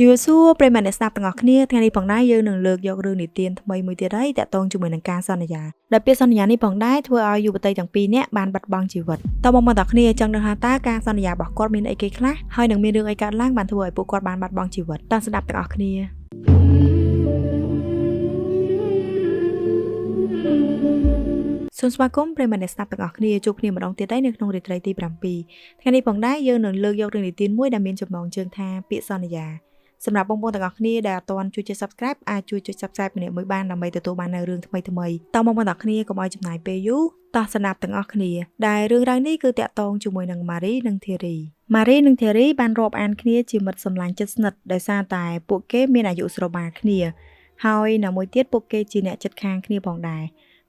យូស៊ូប្រិមត្តអ្នកស្ដាប់ទាំងអស់គ្នាថ្ងៃនេះផងដែរយើងនឹងលើកយករឿងនិទានថ្មីមួយទៀតហើយតាក់ទងជាមួយនឹងការសន្យាដែលពាក្យសន្យានេះផងដែរធ្វើឲ្យយុវតីទាំងពីរនាក់បានបាត់បង់ជីវិតតើមកបងប្អូនគ្នាចង់ដឹងថាតើការសន្យារបស់គាត់មានអីគេខ្លះហើយនឹងមានរឿងអីកើតឡើងបានធ្វើឲ្យពួកគាត់បានបាត់បង់ជីវិតតើស្ដាប់ទាំងអស់គ្នាសូមស្វាគមន៍ប្រិមត្តអ្នកស្ដាប់ទាំងអស់គ្នាជួបគ្នាម្ដងទៀតហើយនៅក្នុងរាត្រីទី7ថ្ងៃនេះផងដែរយើងនឹងលើកយករឿងនិទានមួយដែលមានចំណងជើងថាពាក្យសន្យាសម្រាប់បងប្អូនទាំងអស់គ្នាដែលអត់ទាន់ជួយចុច Subscribe អាចជួយចុច Subscribe ម្នាក់មួយបានដើម្បីទទួលបាននូវរឿងថ្មីៗតើបងប្អូនទាំងអស់គ្នាកុំឲ្យចំណាយពេលយូរតោះស្ដាប់ទាំងអស់គ្នាដែលរឿងរ៉ាវនេះគឺតាក់ទងជាមួយនឹង Marie និង Thierry Marie និង Thierry បានរាប់អានគ្នាជាមិត្តសម្លាញ់ជិតស្និទ្ធដោយសារតែពួកគេមានអាយុស្រមាលគ្នាហើយនៅមួយទៀតពួកគេជាអ្នកជិតខាងគ្នាផងដែរ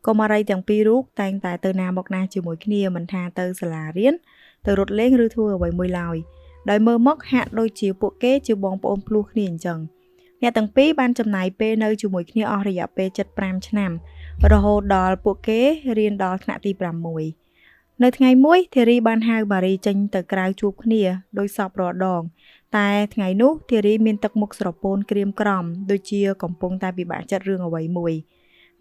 ក៏Marieទាំងពីររូបតែងតែទៅណាមកណាជាមួយគ្នាមិនថាទៅសាលារៀនទៅរត់លេងឬធ្វើអ្វីមួយឡើយដោយមើលមកហាក់ដូចជាពួកគេជាបងប្អូនភ្លោះគ្នាអញ្ចឹងអ្នកទាំងពីរបានចំណាយពេលនៅជាមួយគ្នាអស់រយៈពេល75ឆ្នាំរហូតដល់ពួកគេរៀនដល់ថ្នាក់ទី6នៅថ្ងៃមួយThierryបានហៅMarieចេញទៅក្រៅជួបគ្នាដោយសពរាល់ដងតែថ្ងៃនោះThierryមានទឹកមុខស្រពោនក្រៀមក្រំដូចជាកំពុងតែពិបាកចិត្តរឿងអ្វីមួយ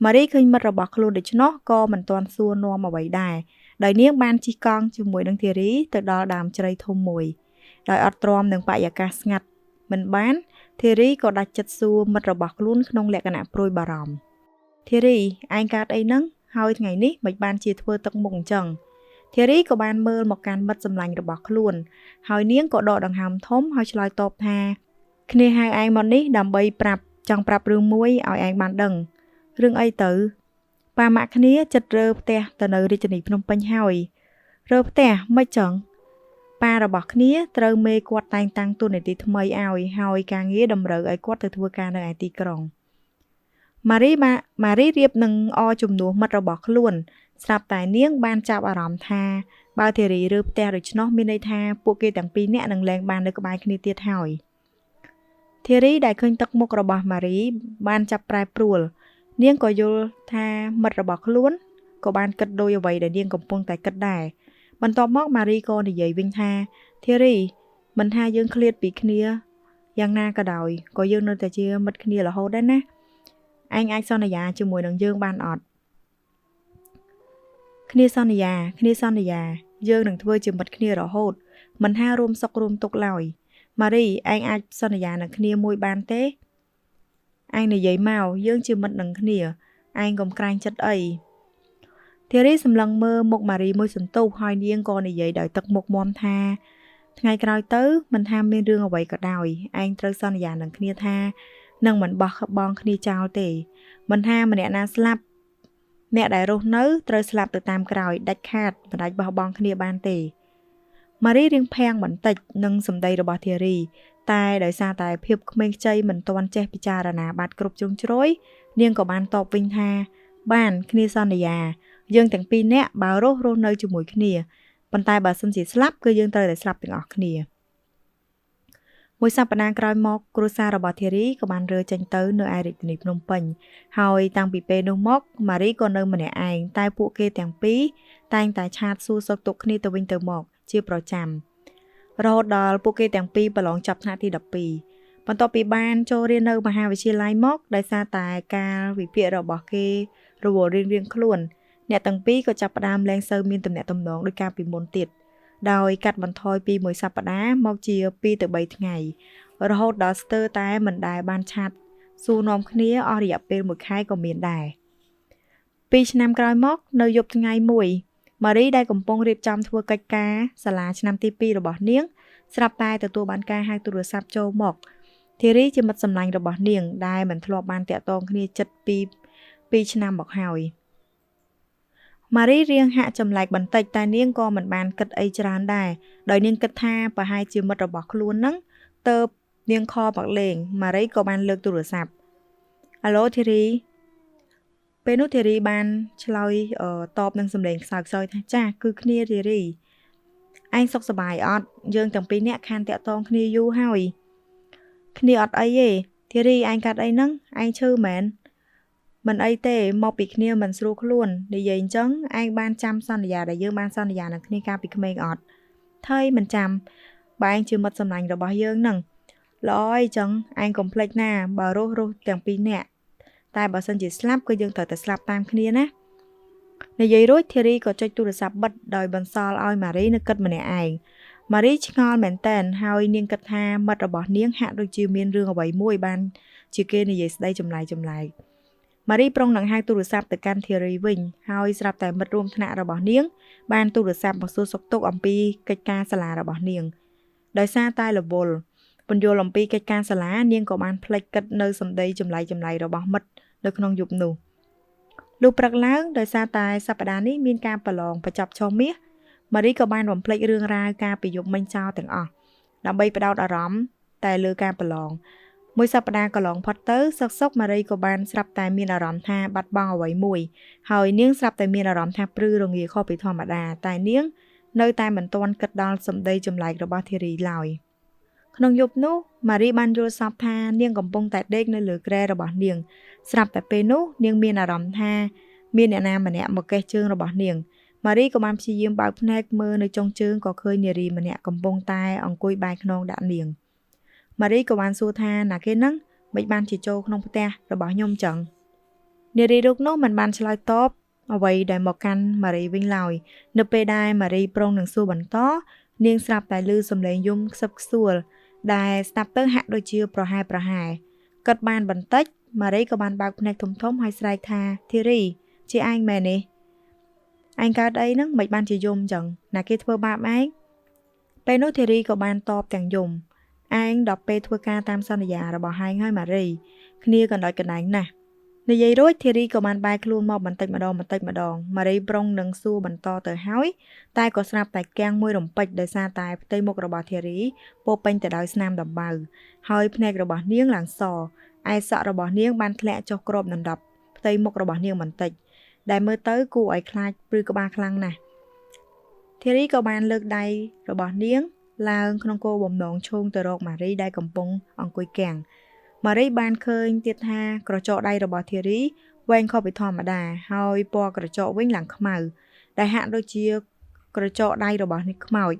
Marieឃើញមិត្តរបស់ខ្លួនដូច្នោះក៏មិនទាន់សួរនាំអ្វីដែរដោយនាងបានជិះកង់ជាមួយនឹងThierryទៅដល់ដើមជ្រៃធំមួយដោយអត់ទ្រាំនឹងបរិយាកាសស្ងាត់មិនបានThierryក៏ដាច់ចិត្តសួរមិត្តរបស់ខ្លួនក្នុងលក្ខណៈព្រួយបារម្ភThierryឯងកើតអីហ្នឹងហើយថ្ងៃនេះមិនបានជាធ្វើទឹកមុខអញ្ចឹងThierryក៏បានមើលមកកាន់មិត្តសម្លាញ់របស់ខ្លួនហើយនាងក៏ដកដង្ហើមធំហើយឆ្លើយតបថាគ្នាហៅឯងមកនេះដើម្បីចង់ប្រាប់រឿងមួយឲ្យឯងបានដឹងរឿងអីទៅប៉ាម៉ាក់គ្នាចិត្តរើផ្ទះទៅនៅរាជធានីភ្នំពេញហើយរើផ្ទះមិនចឹងប៉ារបស់គ្នាត្រូវមេគាត់តែងតាំងតួនាទីថ្មីឲ្យហើយការងារតម្រូវឲ្យគាត់ទៅធ្វើការនៅឯទីក្រុងម៉ារីរៀបនឹងជំនួសមិត្តរបស់ខ្លួនស្រាប់តែនាងបានចាប់អារម្មណ៍ថាបើThierryរើផ្ទះដូច្នោះមានន័យថាពួកគេទាំងពីរនាក់នឹងលែងបាននៅក្បែរគ្នាទៀតហើយThierryដែលឃើញទឹកមុខរបស់Marieបានចាប់ប្រែប្រួលនាងក៏យល់ថាមិត្តរបស់ខ្លួនក៏បានគិតដូចអ្វីដែលនាងកំពុងតែគិតដែរបន្ទាប់មកMarieក៏និយាយវិញថា Thierry មិនថាយើងឃ្លាតពីគ្នាយ៉ាងណាក៏ដោយក៏យើងនៅតែជាមិត្តគ្នារហូតដែរណាឯងអាចសន្យាជាមួយនឹងយើងបានអត់គ្នាសន្យាយើងនឹងធ្វើជាមិត្តគ្នារហូតមិនថារួមសុខរួមទុក្ខឡើយMarieឯងអាចសន្យានឹងគ្នាមួយបានទេឯងនិយាយមកយើងជាមិត្តនឹងគ្នាឯងកុំក្រាញ់ចិត្តអីThierryសម្លឹងមើលមុខMarieមួយសន្ទុះហើយនាងក៏និយាយដោយទឹកមុខមាំថាថ្ងៃក្រោយទៅមិនថាមានរឿងអ្វីក៏ដោយឯងត្រូវសន្យានឹងគ្នាថានឹងមិនបោះបង់គ្នាចោលទេមិនថាម្នាក់ណាស្លាប់អ្នកដែលរស់នៅត្រូវស្លាប់ទៅតាមក្រោយដាច់ខាតមិនអាចបោះបង់គ្នាបានទេMarieរៀងភាំងបន្តិចនឹងសម្ដីរបស់Thierryតែដោយសារតែភាពក្មេងខ្ចីមិនទាន់ចេះពិចារណាបាត់គ្រប់ជ្រុងជ្រោយនាងក៏បានតបវិញថាបានគ្នាសន្យាយើងទាំងពីរនាក់បើរស់នៅជាមួយគ្នាប៉ុន្តែបើសិនជាស្លាប់គឺយើងត្រូវតែស្លាប់ទាំងអស់គ្នាមួយសប្តាហ៍ក្រោយមកគ្រួសាររបស់Thierryក៏បានរើចេញទៅនៅឯរាជធានីភ្នំពេញហើយតាំងពីពេលនោះមកMarieក៏នៅម្នាក់ឯងតែពួកគេទាំងពីរតែងតែឆាតសួរសុខទុក្ខគ្នាទៅវិញទៅមកជាប្រចាំរហូតដល់ពួកគេទាំងពីរប្រឡងចប់ថ្នាក់ទី12បន្ទាប់ពីបានចូលរៀននៅមហាវិទ្យាល័យមកដោយសារតែការវិភាគរបស់គេរវល់រៀងៗខ្លួនអ្នកទាំងពីរក៏ចាប់ផ្ដើមលែងសូវមានទំនាក់ទំនងដូចកាលពីមុនទៀតដោយកាត់បន្ថយពីមួយសប្តាហ៍មកជា2ទៅ3ថ្ងៃរហូតដល់ស្ទើរតែមិនដែលបានឆាតសួរនាំគ្នាអស់រយៈពេល1ខែក៏មានដែរ2ឆ្នាំក្រោយមកនៅយប់ថ្ងៃមួយMarieដែលកំពុងរៀបចំធ្វើកិច្ចការសាលាឆ្នាំទី2របស់នាងស្រាប់តែទទួលបានការហៅទូរស័ព្ទចូលមក Thierry ជាមិត្តសម្លាញ់របស់នាងដែលមិនធ្លាប់បានតាក់ទងគ្នាជិត2ឆ្នាំមកហើយMarieរៀងហាក់ចម្លែកបន្តិចតែនាងក៏មិនបានគិតអីច្រើនដែរដោយនាងគិតថាប្រហែលជាមិត្តរបស់ខ្លួននឹងទៅនាងខលមកលេងMarieក៏បានលើកទូរស័ព្ទ Hello Thierry ពេលនោះ Thierry បានឆ្លើយតបនឹងសម្លេងខ្សោយៗថាចាគឺគ្នា Thierry ឯងសុខសប្បាយអត់យើងទាំងពីរនាក់ខានតាក់ទងគ្នាយូរហើយគ្នាអត់អីទេ Thierry ឯងកាត់អីហ្នឹងឯងឈឺមែនមិនអីទេមកពីគ្នាមិនស្រួលខ្លួននិយាយអញ្ចឹងឯងបានចាំសន្យាដែលយើងបានសន្យានឹងគ្នាកាលពីក្មេងអត់ថយមិនចាំបើឯងជាមិត្តសម្លាញ់របស់យើងហ្នឹង ល្អអីចឹងឯងកុំភ្លេចណាបើរស់ទាំងពីរនាក់តែបើសិនជាស្លាប់គឺយើងត្រូវតែស្លាប់តាមគ្នាណានិយាយរួចធីរីក៏ចុចទូរស័ព្ទបិទដោយបន្សល់ឲ្យម៉ារីនៅគិតម្នាក់ឯងម៉ារីឆ្ងល់មែនតែនហើយនាងគិតថាមិត្តរបស់នាងហាក់ដូចជាមានរឿងអ្វីមួយបានជាគេនិយាយស្ដីចម្លែកម៉ារីប្រុងនឹងហៅទូរស័ព្ទទៅកាន់ធីរីវិញហើយស្រាប់តែមិត្តរួមថ្នាក់របស់នាងបានទូរស័ព្ទមកសួរសុខទុក្ខអំពីកិច្ចការសាលារបស់នាងដោយសារតែរវល់ពន្យល់អំពីកិច្ចការសាលានាងក៏បានភ្លេចគិតនៅសម្ដីចម្លែករបស់មិត្តនៅក្នុងយប់នោះលុះព្រឹកឡើងដោយសារតែសប្តាហ៍នេះមានការប្រឡងបញ្ចប់ឆមាសម៉ារីក៏បានបំភ្លេចរឿងរ៉ាវការពីយប់មិញចោលទាំងអស់ដើម្បីផ្ដោតអារម្មណ៍តែលើការប្រឡងមួយសប្តាហ៍កន្លងផុតទៅសុកម៉ារីក៏បានស្រាប់តែមានអារម្មណ៍ថាបាត់បង់អ្វីមួយហើយនាងស្រាប់តែមានអារម្មណ៍ថាព្រឺរងាខុសពីធម្មតាតែនាងនៅតែមិនទាន់គិតដល់សម្ដីចម្លែករបស់ធីរីឡើយក្នុងយប់នោះម៉ារីបានយល់សពថានាងកំពុងតែដេកនៅលើគ្រែរបស់នាងស្រាប់តែពេលនោះនាងមានអារម្មណ៍ថាមានអ្នកណាម្នាក់មកកេះជើងរបស់នាងម៉ារីក៏បានព្យាយាមបើកភ្នែកមើលនៅចុងជើងក៏ឃើញនារីម្នាក់កំពុងតែអង្គុយបែរខ្នងដាក់នាងម៉ារីក៏បានសួរថាណាគេហ្នឹងមិនបានជាចូលក្នុងផ្ទះរបស់ខ្ញុំចឹងនារីរូបនោះមិនបានឆ្លើយតបអ្វីដែលមកកាន់ម៉ារីវិញឡើយនៅពេលដែលម៉ារីប្រុងនឹងសួរបន្តនាងស្រាប់តែឮសំឡេងយំខ្សឹបខ្សួលដែលស្ដាប់ទៅហាក់ដូចជាប្រហែលគិតបានបន្តិចម៉ារីក៏បានបើកភ្នែកធំហើយស្រែកថាធីរីជាឯងមែនទេឯងកើតអីហ្នឹងមិនបានជាយំចឹងណាគេធ្វើបាបឯងពេលនោះធីរីក៏បានតបទាំងយំឯងដល់ពេលធ្វើការតាមសន្យារបស់ឯងហើយម៉ារីគ្នាកណ្ដោចកណ្ដែងណាស់និយាយរួចធីរីក៏បានបែរខ្លួនមកបន្តិចម្ដងម៉ារីប្រុងនឹងសួរបន្តទៅហើយតែក៏ស្រាប់តែគាំងមួយរំពេចដោយសារតែផ្ទៃមុខរបស់ធីរីពោពេញទៅដោយស្នាមដំបៅហើយភ្នែករបស់នាងឡើងសឯសក់របស់នាងបានធ្លាក់ចុះគ្របដណ្ដប់ផ្ទៃមុខរបស់នាងបន្តិចដែលមើលទៅគួរឲ្យខ្លាចព្រឺក្បាលខ្លាំងណាស់ធីរីក៏បានលើកដៃរបស់នាងឡើងក្នុងគោលបំណងឈោងទៅរកម៉ារីដែលកំពុងអង្គុយគាំងម៉ារីបានឃើញទៀតថាក្រចកដៃរបស់ធីរីវែងខុសពីធម្មតាហើយពណ៌ក្រចកវិញឡើងខ្មៅដែលហាក់ដូចជាក្រចកដៃរបស់នេះខ្មោច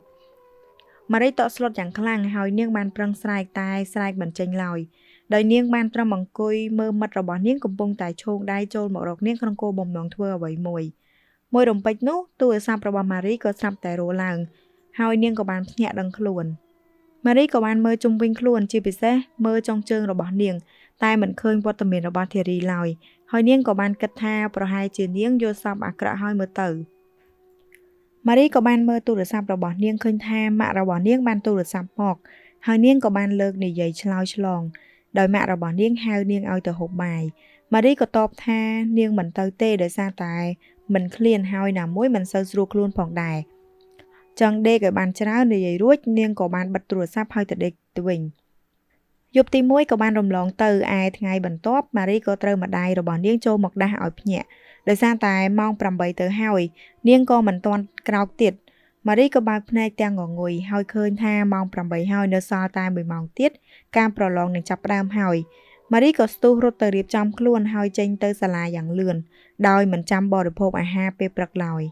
ម៉ារីតក់ស្លុតយ៉ាងខ្លាំងហើយនាងបានប្រឹងស្រែកតែស្រែកមិនចេញឡើយដោយនាងបានត្រឹមអង្គុយមើលមិត្តរបស់នាងកំពុងតែឈោងដៃចូលមករកនាងក្នុងគោលបំណងធ្វើអ្វីមួយរំពេចនោះទូរស័ព្ទរបស់ម៉ារីក៏ស្រាប់តែរលឡើងហើយនាងក៏បានភ្ញាក់ដឹងខ្លួនម៉ារីក៏បានមើលជុំវិញខ្លួនជាពិសេសមើលចុងជើងរបស់នាងតែមិនឃើញវត្តមានរបស់ធីរីឡើយហើយនាងក៏បានគិតថាប្រហែលជានាងយល់សប្តិអាក្រក់ហើយមើលទៅម៉ារីក៏បានមើលទូរស័ព្ទរបស់នាងឃើញថាម៉ាក់របស់នាងបានទូរស័ព្ទមកហើយនាងក៏បានលើកនិយាយឆ្លើយឆ្លងដោយម៉ាក់របស់នាងហៅនាងឲ្យទៅហូបបាយម៉ារីក៏តបថានាងមិនទៅទេដោយសារតែមិនឃ្លានហើយណាមួយមិនសូវស្រួលខ្លួនផងដែរចង់ដេកឲ្យបានច្រើននិយាយរួចនាងក៏បានបិទទូរស័ព្ទហើយទៅដេកទៅវិញយប់ទី1ក៏បានរំលងទៅឯថ្ងៃបន្ទាប់ម៉ារីក៏ត្រូវម្ដាយរបស់នាងចូលមកដាស់ឲ្យភ្ញាក់ដោយសារតែម៉ោង8ទៅហើយនាងក៏មិនទាន់ក្រោកទៀតម៉ារីក៏បើកភ្នែកទាំងងងុយហើយឃើញថាម៉ោង8ហើយនៅសល់តែ1ម៉ោងទៀតការប្រឡងនឹងចាប់ផ្ដើមហើយម៉ារីក៏ស្ទុះរត់ទៅរៀបចំខ្លួនហើយចេញទៅសាលាយ៉ាងលឿនដោយមិនចាំបរិភោគអាហារពេលព្រឹកឡើយ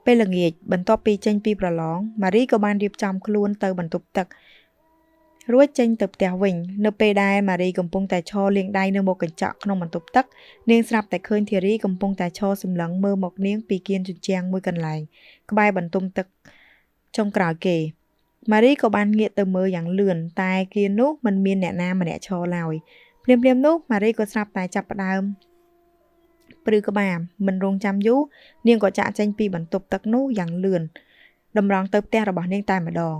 ពេលល្ងាចបន្ទាប់ពីចេញពីប្រឡងម៉ារីក៏បានរៀបចំខ្លួនទៅបន្ទប់ទឹករួចចេញទៅផ្ទះវិញនៅពេលដែលម៉ារីកំពុងតែឈរលាងដៃនៅមុខកញ្ចក់ក្នុងបន្ទប់ទឹកនាងស្រាប់តែឃើញធីរីកំពុងតែឈរសម្លឹងមើលមកនាងពីគៀនជញ្ជាំងមួយកន្លែងក្បែរបន្ទប់ទឹកចុងក្រោយគេម៉ារីក៏បានងាកទៅមើលយ៉ាងលឿនតែគៀននោះមិនមានអ្នកណាម្នាក់ឈរឡើយភ្លាមនោះម៉ារីក៏ស្រាប់តែចាប់ផ្ដើមព្រឺក្បាលមិនរងចាំយូរនាងក៏ចាក់ចេញពីបន្ទប់ទឹកនោះយ៉ាងលឿនតម្រង់ទៅផ្ទះរបស់នាងតែម្ដង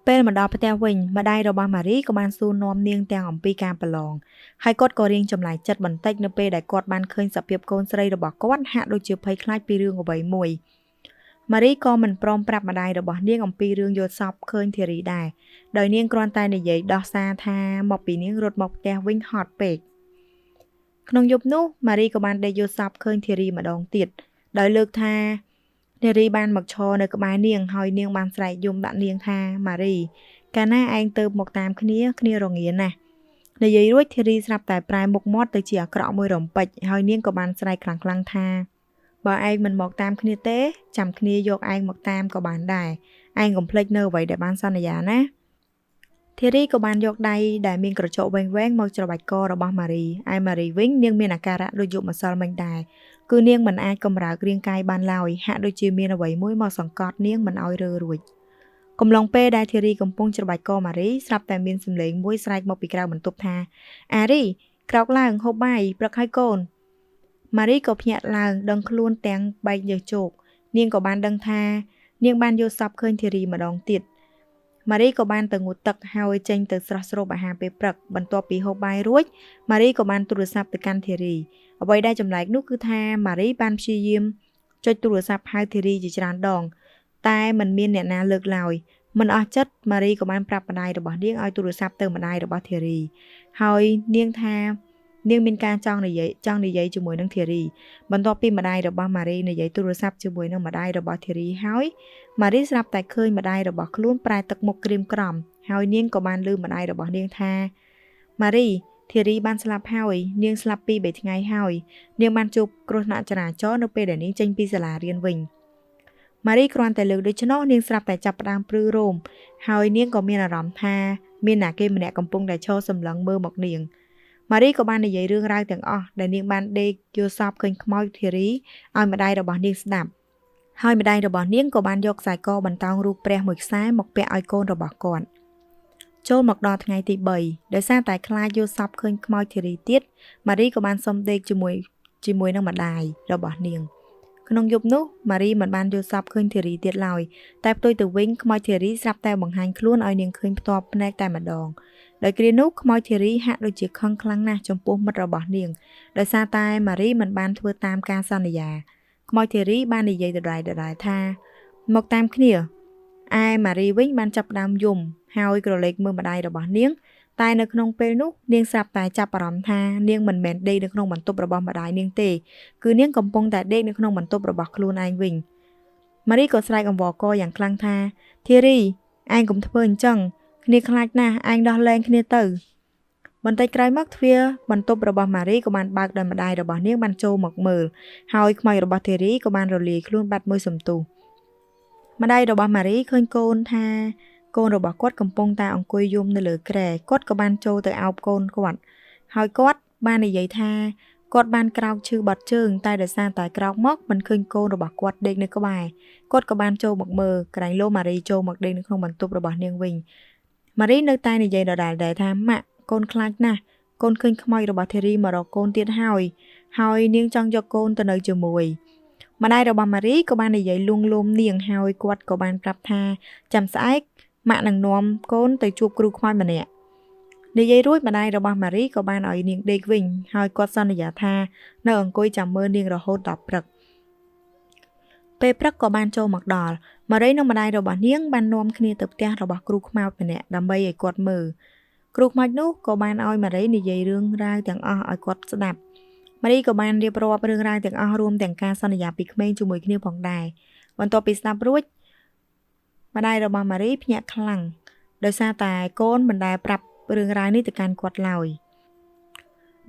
ពេលមកដល់ផ្ទះវិញម្ដាយរបស់ម៉ារីក៏បានសួរនាំនាងទាំងអំពីការប្រឡងហើយគាត់ក៏រៀងចម្លែកចិត្តបន្តិចនៅពេលដែលគាត់បានឃើញសភាពកូនស្រីរបស់គាត់ហាក់ដូចជាភ័យខ្លាចពីរឿងអ្វីមួយម៉ារីក៏មិនព្រមប្រាប់ម្ដាយរបស់នាងអំពីរឿងយល់សប្តិឃើញធីរីដែរដោយនាងគ្រាន់តែនិយាយដោះសារថាមកពីនាងរត់មកផ្ទះវិញហត់ពេកក្នុងយប់នោះម៉ារីក៏បានដេកយល់សប្តិឃើញធីរីម្ដងទៀតដោយលើកថានារីបានមកឈរនៅក្បែរនាងហើយនាងបានស្រែកយំដាក់នាងថាម៉ារីកាលណាឯងទៅមកតាមគ្នារងាណាស់និយាយរួចធីរីស្រាប់តែប្រែមុខមាត់ទៅជាអាក្រក់មួយរំពេចហើយនាងក៏បានស្រែកខ្លាំងថាបើឯងមិនមកតាមគ្នាទេចាំគ្នាយកឯងមកតាមក៏បានដែរឯងកុំភ្លេចនៅអ្វីដែលបានសន្យាណា ធីរីក៏បានយកដៃដែលមានក្រចកវែងៗមកច្របាច់ករបស់ម៉ារីឯម៉ារីវិញនាងមានអាការៈដូចយកម្សិលមិញដែរគឺនាងមិនអាចកម្រើករាងកាយបានឡើយហាក់ដូចជាមានអ្វីមួយមកសង្កត់នាងមិនឲ្យរើរួចកំឡុងពេលដែលធីរីកំពុងច្របាច់កម៉ារីស្រាប់តែមានសំឡេងមួយស្រែកមកពីក្រៅបន្ទប់ថាអារីក្រោកឡើងហូបបាយព្រឹកហើយកូនម៉ារីក៏ភ្ញាក់ឡើងដឹងខ្លួនទាំងបែកញើសជោកនាងក៏បានដឹងថានាងបានយល់សប្តិឃើញធីរីម្ដងទៀតម៉ារីក៏បានទៅងូតទឹកហើយចេញទៅស្រស់ស្រូបអាហារពេលព្រឹកបន្ទាប់ពីហូបបាយរួចម៉ារីក៏បានទូរស័ព្ទទៅកាន់ធីរីអ្វីដែលចម្លែកនោះគឺថាម៉ារីបានព្យាយាមចុចទូរស័ព្ទហៅធីរីជាច្រើនដងតែមិនមានអ្នកណាលើកឡើយមិនអស់ចិត្តម៉ារីក៏បានប្រាប់ម្ដាយរបស់នាងឲ្យទូរស័ព្ទទៅម្ដាយរបស់ធីរីហើយនាងថានាងមានការចង់និយាយជាមួយនឹងធីរីបន្ទាប់ពីម្ដាយរបស់ម៉ារីនិយាយទូរស័ព្ទជាមួយនឹងម្ដាយរបស់ធីរីហើយម៉ារីស្រាប់តែឃើញម្ដាយរបស់ខ្លួនប្រែទឹកមុខក្រៀមក្រំហើយនាងក៏បានឮម្ដាយរបស់នាងថាម៉ារីធីរីបានស្លាប់ហើយនាងស្លាប់ពី3ថ្ងៃហើយនាងបានជួបគ្រោះថ្នាក់ចរាចរណ៍នៅពេលដែលនាងចេញពីសាលារៀនវិញម៉ារីគ្រាន់តែលើកដូច្នោះនាងស្រាប់តែចាប់ផ្ដើមព្រឺរោមហើយនាងក៏មានអារម្មណ៍ថាមានអ្នកគេម្នាក់កំពុងតែឈរសម្លឹងមើលមកនាងម៉ារីក៏បាននិយាយរឿងរ៉ាវទាំងអស់ដែលនាងបានដេកយល់សប្តិឃើញខ្មោចធីរីឲ្យម្ដាយរបស់នាងស្ដាប់ហើយម្ដាយរបស់នាងក៏បានយកខ្សែកបន្តោងរូបព្រះមួយខ្សែមកពាក់ឲ្យកូនរបស់គាត់ចូលមកដល់ថ្ងៃទី3ដោយសារតែខ្លាចយល់សប្តិឃើញខ្មោចធីរីទៀតម៉ារីក៏បានសុំដេកជាមួយនឹងម្ដាយរបស់នាងក្នុងយប់នោះម៉ារីមិនបានយល់សប្តិឃើញធីរីទៀតឡើយតែផ្ទុយទៅវិញខ្មោចធីរីស្រាប់តែបង្ហាញខ្លួនឲ្យនាងឃើញផ្ទាល់ភ្នែកតែម្ដងដោយគ្រានោះខ្មោចធីរីហាក់ដូចជាខឹងខ្លាំងណាស់ចំពោះមិត្តរបស់នាងដោយសារតែម៉ារីមិនបានធ្វើតាមការសន្យាខ្មោចធីរីបាននិយាយដដែលថាមកតាមគ្នាឯម៉ារីវិញបានចាប់ផ្ដើមយំហើយក្រឡេកមើលម្ដាយរបស់នាងតែនៅក្នុងពេលនោះនាងស្រាប់តែចាប់អារម្មណ៍ថានាងមិនមែនដេកនៅក្នុងបន្ទប់របស់ម្ដាយនាងទេគឺនាងកំពុងតែដេកនៅក្នុងបន្ទប់របស់ខ្លួនឯងវិញម៉ារីក៏ស្រែកអង្វរករយ៉ាងខ្លាំងថាធីរីឯងកុំធ្វើអញ្ចឹងគ្នាខ្លាចណាស់ឯងដោះលែងគ្នាទៅបន្តិចក្រោយមកទ្វារបន្ទប់របស់ម៉ារីក៏បានបើកដោយម្ដាយរបស់នាងបានចូលមកមើលហើយខ្មោចរបស់ធីរីក៏បានរលាយខ្លួនបាត់មួយសន្ទុះម្ដាយរបស់ម៉ារីឃើញកូនថាកូនរបស់គាត់កំពុងតែអង្គុយយំនៅលើគ្រែគាត់ក៏បានចូលទៅអោបកូនគាត់ហើយគាត់បាននិយាយថាគាត់បានក្រោកឈឺបាត់ជើងតែដោយសារតែក្រោកមកមិនឃើញកូនរបស់គាត់ដេកនៅក្បែរគាត់ក៏បានចូលមកមើលក្រែងលោម៉ារីចូលមកដេកនៅក្នុងបន្ទប់របស់នាងវិញម៉ារីនៅតែនិយាយដដែលថាម៉ាក់កូនខ្លាចណាស់កូនឃើញខ្មោចរបស់ធីរីមករកកូនទៀតហើយនាងចង់យកកូនទៅនៅជាមួយម្ដាយរបស់ម៉ារីក៏បាននិយាយលួងលោមនាងហើយគាត់ក៏បានប្រាប់ថាចាំស្អែកម៉ាក់នឹងនាំកូនទៅជួបគ្រូខ្មោចម្នាក់និយាយរួចម្ដាយរបស់ម៉ារីក៏បានឲ្យនាងដេកវិញហើយគាត់សន្យាថានៅអង្គុយចាំមើលនាងរហូតដល់ព្រឹកពេលព្រឹកក៏បានចូលមកដល់ម៉ារីនិងម្ដាយរបស់នាងបាននាំគ្នាទៅផ្ទះរបស់គ្រូខ្មោចម្នាក់ដើម្បីឲ្យគាត់មើលគ្រូខ្មោចនោះក៏បានឲ្យម៉ារីនិយាយរឿងរ៉ាវទាំងអស់ឲ្យគាត់ស្ដាប់ម៉ារីក៏បានរៀបរាប់រឿងរ៉ាវទាំងអស់រួមទាំងការសន្យាពីក្មេងជាមួយគ្នាផងដែរបន្ទាប់ពីស្ដាប់រួចម្ដាយរបស់ម៉ារីភ្ញាក់ខ្លាំងដោយសារតែកូនមិនដែលប្រាប់រឿងរ៉ាវនេះទៅកាន់គាត់ឡើយ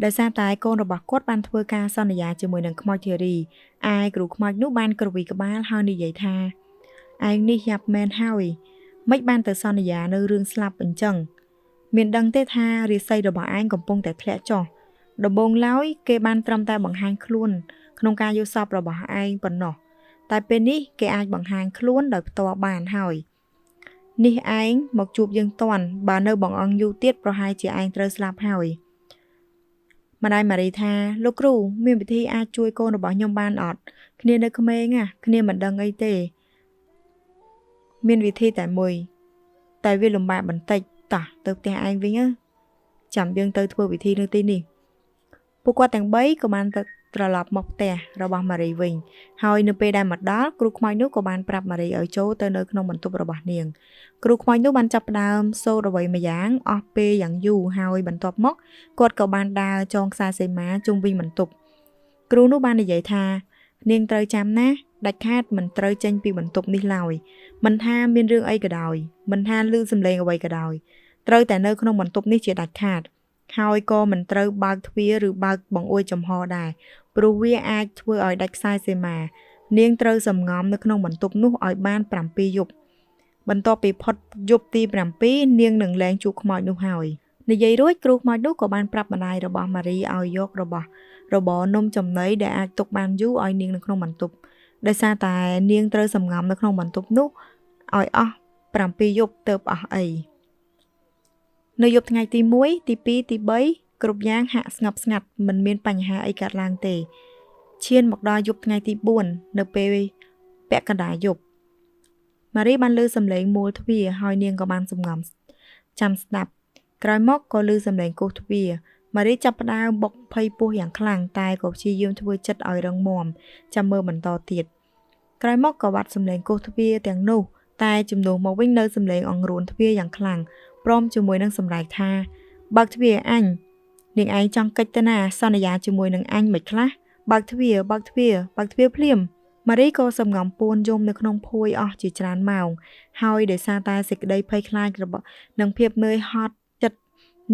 ដោយសារតែកូនរបស់គាត់បានធ្វើការសន្យាជាមួយនឹងខ្មោចធីរីឯគ្រូខ្មោចនោះបានក្រវីក្បាលហើយនិយាយថាឯងនេះយ៉ាប់មែនហើយមិនបានទៅសន្យានៅរឿងស្លាប់អញ្ចឹងមានដឹងទេថារាសីរបស់ឯងកំពុងតែធ្លាក់ចុះដំបូងឡើយគេបានត្រឹមតែបង្ហាញខ្លួនក្នុងការយល់សប្តិរបស់ឯងប៉ុណ្ណោះតែពេលនេះគេអាចបង្ហាញខ្លួនដោយផ្ទាល់បានហើយនេះឯងមកជួបយើងតាន់បើនៅបងអង្គយូរទៀតប្រហែលជាឯងត្រូវស្លាប់ហើយម្ដាយម៉ារីថាលោកគ្រូមានវិធីអាចជួយកូនរបស់ខ្ញុំបានអត់គ្នានៅក្មេងគ្នាមិនដឹងអីទេមានវិធីតែមួយតែវាលំបាកបន្តិចតោះទៅផ្ទះឯងវិញចាំយើងទៅធ្វើវិធីនៅទីនេះពួកគាត់ទាំង3ក៏បានទៅត្រឡប់មកផ្ទះរបស់ម៉ារីវិញហើយនៅពេលដែលមកដល់គ្រូខ្មោចនោះក៏បានប្រាប់ម៉ារីឲ្យចូលទៅនៅក្នុងបន្ទប់របស់នាងគ្រូខ្មោចនោះបានចាប់ផ្ដើមសូត្រអ្វីម្យ៉ាងអស់ពេលយ៉ាងយូរហើយបន្ទាប់មកគាត់ក៏បានដើរចងខ្សែសីមាជុំវិញបន្ទប់គ្រូនោះបាននិយាយថានាងត្រូវចាំណាដាច់ខាតមិនត្រូវចេញពីបន្ទប់នេះឡើយមិនថាមានរឿងអីក៏ដោយមិនថាឮសំឡេងអ្វីក៏ដោយត្រូវតែនៅក្នុងបន្ទប់នេះជាដាច់ខាតហើយក៏មិនត្រូវបើកទ្វារឬបើកបង្អួចចំហដែរព្រោះវាអាចធ្វើឲ្យដាច់ខ្សែសីមានាងត្រូវសំងំនៅក្នុងបន្ទប់នោះឲ្យបាន7យប់ បន្ទាប់ពីផុតយប់ទី7នាងនឹងលែងជួបខ្មោចនោះហើយនិយាយរួចគ្រូខ្មោចនោះក៏បានប្រាប់ម្ដាយរបស់ម៉ារីឲ្យយករបស់របរនំចំណីដែលអាចទុកបានយូរឲ្យនាងនៅក្នុងបន្ទប់ដោយសារតែនាងត្រូវសម្ងំនៅក្នុងបន្ទប់នោះឲ្យអស់7យប់ទើបអស់អីនៅយប់ថ្ងៃទី1ទី2ទី3គ្រប់យ៉ាងហាក់ស្ងប់ស្ងាត់មិនមានបញ្ហាអីកើតឡើងទេឈានមកដល់យប់ថ្ងៃទី4នៅពេលពាក់កណ្ដាលយប់ម៉ារីបានឮសំឡេងមួលទ្វារហើយនាងក៏បានសម្ងំចាំស្ដាប់ក្រោយមកក៏ឮសំឡេងគោះទ្វារម៉ារីចាប់ផ្ដើមបុកភ័យពោះយ៉ាងខ្លាំងតែក៏ព្យាយាមធ្វើចិត្តឲ្យរឹងមាំចាំមើលបន្តទៀតក្រោយមកក៏បាត់សំឡេងគោះទ្វារទាំងនោះតែជំនួសមកវិញនៅសំឡេងអង្រួនទ្វារយ៉ាងខ្លាំងព្រមជាមួយនឹងសម្ដែងថាបើកទ្វារអញនាងឯងចង់កិច្ចទៅណាសន្យាជាមួយនឹងអញមិនខ្លះបើកទ្វារបើកទ្វារបើកទ្វារភ្លាមម៉ារីក៏សម្ងំពួនយំនៅក្នុងភួយអស់ជាច្រើនម៉ោងហើយដោយសារតែសេចក្តីភ័យខ្លាចរបស់និងភាពនឿយហត់ចិត្ត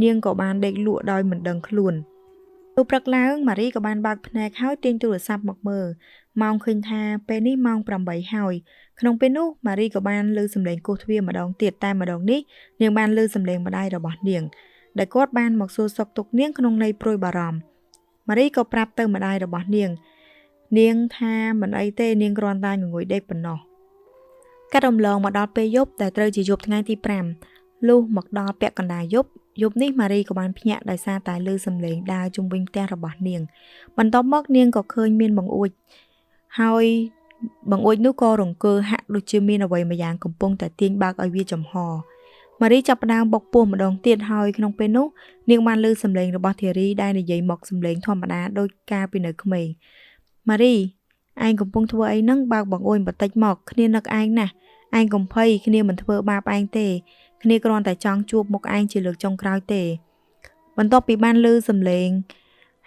នាងក៏បានដេកលក់ដោយមិនដឹងខ្លួនលុះព្រឹកឡើងម៉ារីក៏បានបើកភ្នែកហើយទាញទូរស័ព្ទមកមើលម៉ោងឃើញថាពេលនេះម៉ោង8ហើយក្នុងពេលនោះម៉ារីក៏បានឮសំឡេងគោះទ្វារម្ដងទៀតតែម្ដងនេះនាងបានឮសំឡេងម្ដាយរបស់នាងដែលគាត់បានមកសួរសុខទុក្ខនាងក្នុងន័យព្រួយបារម្ភម៉ារីក៏ប្រាប់ទៅម្ដាយរបស់នាងថាមិនអីទេនាងគ្រាន់តែងងុយដេកប៉ុណ្ណោះកាត់រំលងមកដល់ពេលយប់ដែលត្រូវជាយប់ថ្ងៃទី5លុះមកដល់ពាក់កណ្ដាលយប់នេះម៉ារីក៏បានភ្ញាក់ដោយសារតែឮសំឡេងដើរជុំវិញផ្ទះរបស់នាងបន្ទាប់មកនាងក៏ឃើញមានបង្អួចហើយបង្អួចនោះក៏រង្គើហាក់ដូចជាមានអ្វីមួយយ៉ាងកំពុងតែទាញបើកឲ្យវាចំហម៉ារីចាប់ផ្ដើមបុកពោះម្ដងទៀតហើយក្នុងពេលនោះនាងបានឮសំឡេងរបស់ធារីដែលនិយាយមកសំឡេងធម្មតាដូចកាលពីនៅក្មេងម៉ារីឯងកំពុងធ្វើអីហ្នឹងបើកបង្អួចបន្តិចមកគ្នានឹកឯងណាស់ឯងកំភៃគ្នាមិនធ្វើបាបឯងទេគ្នាគ្រាន់តែចង់ជួបមុខឯងជាលើកចុងក្រោយទេបន្ទាប់ពីបានឮសំឡេង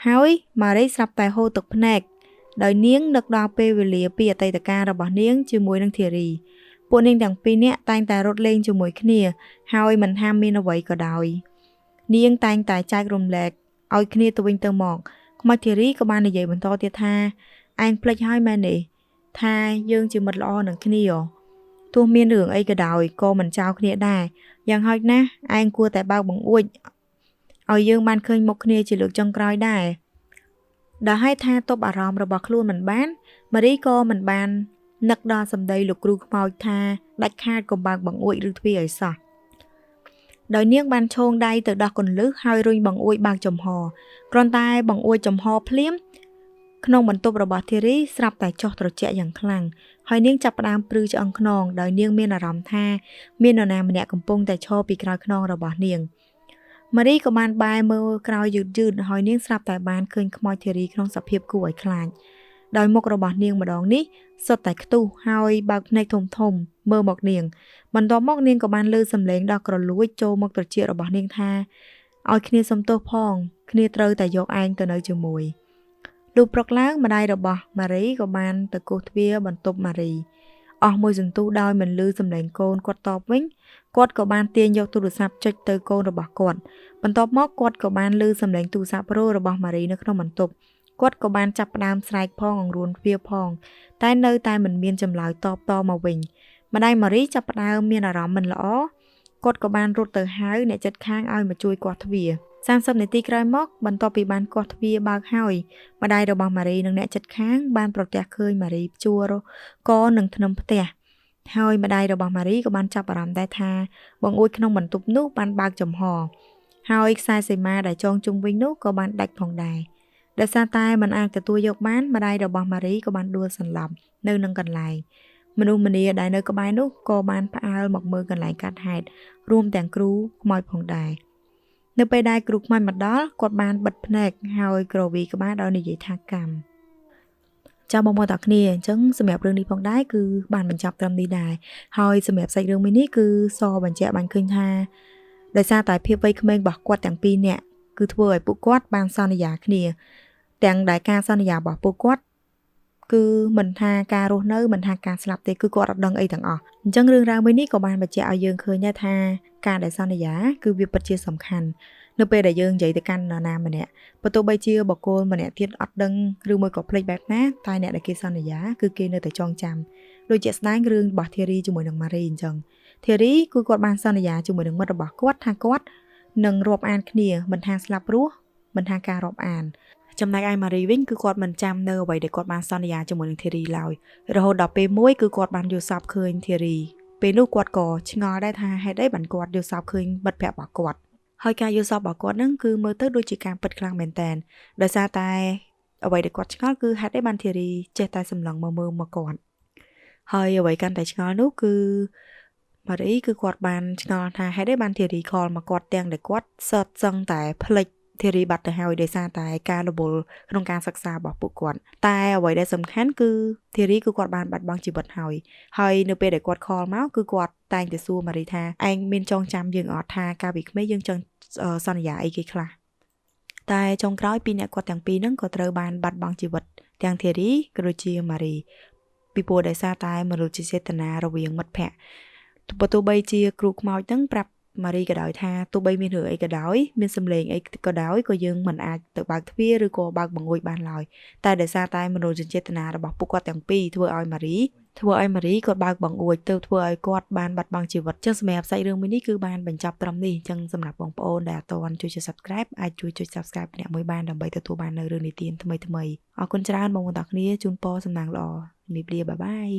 ហើយម៉ារីស្រាប់តែហូរទឹកភ្នែកដោយនាងនឹកដល់ពេលវេលាពីអតីតកាលរបស់នាងជាមួយនឹងធារីពួកនាងទាំងពីរនាក់តែងតែរត់លេងជាមួយគ្នាហើយមិនហាមមានអ្វីក៏ដោយនាងតែងតែចែករំលែកឲ្យគ្នាទៅវិញទៅមកខ្មោចធារីក៏បាននិយាយបន្តទៀតថាឯងភ្លេចហើយមែនទេថាយើងជាមិត្តល្អនឹងគ្នាទោះមានរឿងអីក៏ដោយក៏មិនចោលគ្នាដែរយ៉ាងហោចណាស់ឯងគួរតែបើកបង្អួចឲ្យយើងបានឃើញមុខគ្នាជាលើកចុងក្រោយដែរដល់ឲ្យថាទប់អារម្មណ៍របស់ខ្លួនមិនបានម៉ារីក៏មិនបាននឹកដល់សម្ដីលោកគ្រូខ្មោចថាដាច់ខាតកុំបើកបង្អួចឬទ្វារឲ្យសោះដោយនាងបានឈោងដៃទៅដោះកន្លឹះហើយរុញបង្អួចបើកចំហគ្រាន់តែបង្អួចចំហភ្លាមក្នុងបន្ទប់របស់ធារីស្រាប់តែចុះត្រជាក់យ៉ាងខ្លាំងហើយនាងចាប់ផ្ដើមព្រឺឆ្អឹងខ្នងដោយនាងមានអារម្មណ៍ថាមាននរណាម្នាក់កំពុងតែឈរពីក្រោយខ្នងរបស់នាងម៉ារីក៏បានបែរមើលក្រោយយឺតហើយនាងស្រាប់តែបានឃើញខ្មោចធារីក្នុងសភាពគួរឲ្យខ្លាចដោយមុខរបស់នាងម្ដងនេះសុទ្ធតែខ្ទុះហើយបើកភ្នែកធំមើលមកនាងបន្ទាប់មកនាងក៏បានឮសំឡេងដ៏ក្រលួចចូលមកត្រចៀករបស់នាងថាឲ្យគ្នាសុំទោសផងគ្នាត្រូវតែយកឯងទៅនៅជាមួយលុះព្រឹកឡើងម្ដាយរបស់ម៉ារីក៏បានទៅគោះទ្វារបន្ទប់ម៉ារីអស់មួយសន្ទុះដោយមិនឮសំឡេងកូនគាត់តបវិញគាត់ក៏បានទាញយកទូរស័ព្ទចុចទៅកូនរបស់គាត់បន្ទាប់មកគាត់ក៏បានឮសំឡេងទូរស័ព្ទប្រូរបស់ម៉ារីនៅក្នុងបន្ទប់គាត់ក៏បានចាប់ផ្ដើមស្រែកផងអង្រួនទ្វារផងតែនៅតែមិនមានចម្លើយតបមកវិញម្ដាយម៉ារីចាប់ផ្ដើមមានអារម្មណ៍មិនល្អគាត់ក៏បានរត់ទៅហៅអ្នកជិតខាងឲ្យមកជួយគាស់ទ្វារ30នាទីក្រោយមកបន្ទាប់ពីបានគាស់ទ្វារបើកហើយម្ដាយរបស់ម៉ារីនិងអ្នកជិតខាងបានប្រទះឃើញម៉ារីព្យួរកនឹងធ្នឹមផ្ទះហើយម្ដាយរបស់ម៉ារីក៏បានចាប់អារម្មណ៍ដែរថាបង្អួចក្នុងបន្ទប់នោះបានបើកចំហហើយខ្សែសីមាដែលចងជុំវិញនោះក៏បានដាច់ផងដែរដោយសារតែមិនអាចទទួលយកបានម្ដាយរបស់ម៉ារីក៏បានដួលសន្លប់នៅនឹងកន្លែងមនុស្សម្នាដែលនៅក្បែរនោះក៏បានផ្អើលមកមើលកន្លែងកាត់ហេតុរួមទាំងគ្រូខ្មោចផងដែរនៅពេលដែលគ្រូខ្មោចមកដល់គាត់បានបិទភ្នែកហើយក្រវីក្បាលដោយនិយាយថាកម្មចាំបងប្អូនទាំងគ្នាអញ្ចឹងសម្រាប់រឿងនេះផងដែរគឺបានបញ្ចប់ត្រឹមនេះដែរហើយសម្រាប់សាច់រឿងមួយនេះគឺសបញ្ជាក់បានឃើញថាដោយសារតែភាពវ័យក្មេងរបស់គាត់ទាំងពីរនាក់គឺធ្វើឲ្យពួកគាត់បានសន្យាគ្នាទាំងដែលការសន្យារបស់ពួកគាត់គឺមិនថាការរស់នៅមិនថាការស្លាប់ទេគឺគាត់អត់ដឹងអីទាំងអស់អញ្ចឹងរឿងរ៉ាវមួយនេះក៏បានបញ្ជាក់ឲ្យយើងឃើញដែរថាការដែលសន្យាគឺវាពិតជាសំខាន់ នៅពេលដែលយើងនិយាយទៅកាន់នរណាម្នាក់បើទោះបីជាបុគ្គលម្នាក់ទៀតអត់ដឹងឬមួយក៏ភ្លេចបែបណាតែអ្នកដែលគេសន្យាគឺគេនៅតែចងចាំដូចជាស្ដែងរឿងរបស់ធីរីជាមួយនឹងម៉ារីអញ្ចឹងធីរីគឺគាត់បានសន្យាជាមួយនឹងមិត្តរបស់គាត់ថាគាត់នឹងរាប់អានគ្នាមិនថាស្លាប់រស់មិនថាការរាប់អានចំណែកឯម៉ារីវិញគឺគាត់មិនចាំនៅអ្វីដែលគាត់បានសន្យាជាមួយនឹងធីរីឡើយរហូតដល់ពេលមួយគឺគាត់បានយល់សប្តិឃើញធីរីពេលនោះគាត់ក៏ឆ្ងល់ដែរថាហេតុអីបានគាត់យល់សប្តិឃើញមិត្តភក្តិរបស់គាត់ហើយការយល់សប្តិរបស់គាត់ហ្នឹងគឺមើលទៅដូចជាការពិតខ្លាំងមែនតើដោយសារតែអ្វីដែលគាត់ឆ្ងល់គឺហេតុអីបានធីរីចេះតែសម្លឹងមើលមកគាត់ហើយអ្វីកាន់តែឆ្ងល់នោះគឺម៉ារីគឺគាត់បានឆ្ងល់ថាហេតុអីបានធីរីខលមកគាត់ទាំងដែលគាត់សតសឹងតែភ្លេចធីរីបាត់ទៅហើយដោយសារតែការរវល់ក្នុងការសិក្សារបស់ពួកគាត់តែអ្វីដែលសំខាន់គឺធីរីគឺគាត់បានបាត់បង់ជីវិតហើយនៅពេលដែលគាត់ខលមកគឺគាត់តែងតែសួរម៉ារីថាឯងមានចងចាំយើងអត់ថាកាលពីក្មេងយើងចង់សន្យាអីគេខ្លះតែចុងក្រោយពីអ្នកគាត់ទាំងពីរហ្នឹងក៏ត្រូវបានបាត់បង់ជីវិតទាំងធីរីក៏ដូចជាម៉ារីពីព្រោះដោយសារតែមនោសញ្ចេតនារវាងមិត្តភក្តិបើទោះបីជាគ្រូខ្មោចហ្នឹងប្រាប់ម៉ារីក៏ដោយថាទោះបីមានរឿងអីក៏ដោយមានសម្លេងអីក៏ដោយក៏យើងមិនអាចទៅបើកទ្វារឬក៏បើកបង្អួចបានឡើយតែដោយសារតែមនោសញ្ចេតនារបស់ពួកគាត់ទាំងពីរធ្វើឲ្យម៉ារីគាត់បើកបង្អួចទៅធ្វើឲ្យគាត់បានបាត់បង់ជីវិតចឹងសម្រាប់សាច់រឿងមួយនេះគឺបានបញ្ចប់ត្រឹមនេះចឹងសម្រាប់បងប្អូនដែលអត់ទាន់ជួយចុច Subscribe អាចជួយចុច Subscribe ម្នាក់មួយបានដើម្បីទទួលបាននូវរឿងនិទានថ្មីៗអរគុណច្រើនបងប្អូនទាំងគ្នាជូនពរសំណាងល្អជំរាបលាបាយបាយ